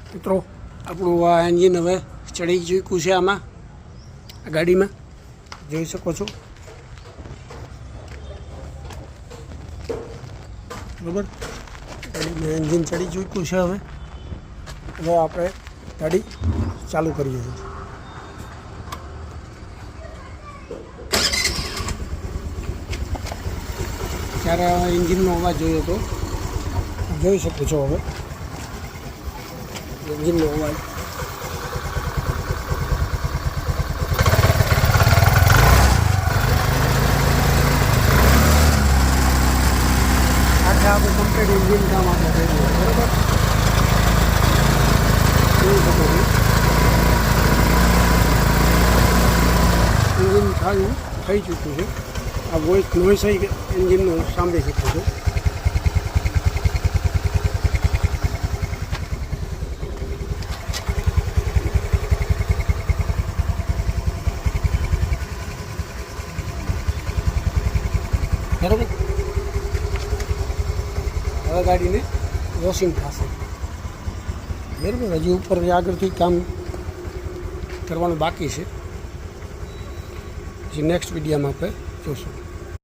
મિત્રો આપણું આ એન્જિન હવે ચડી ચૂક્યું છે આમાં આ ગાડીમાં જોઈ શકો છો બરાબર ગાડીમાં એન્જિન ચડી ચૂક્યું છે હવે આપણે ગાડી ચાલુ કરીએ છીએ ત્યારે એન્જિનનો અવાજ જોયો તો જોઈ શકો છો હવે એન્જિનનો અવાજ આપણે કમ્પ્લીટ એન્જિન કામ આપણે થઈ ગયું બરાબર જોઈ શકો છો એન્જિન ચાલુ થઈ ચૂક્યું છે આ વોઇસ નોઇસ એન્જિનનો સાંભળી શકો છો બરાબર હવે ગાડીને વોશિંગ થશે બરાબર હજી ઉપર આગળથી કામ કરવાનું બાકી છે જે નેક્સ્ટ વિડીયોમાં આપણે જોશું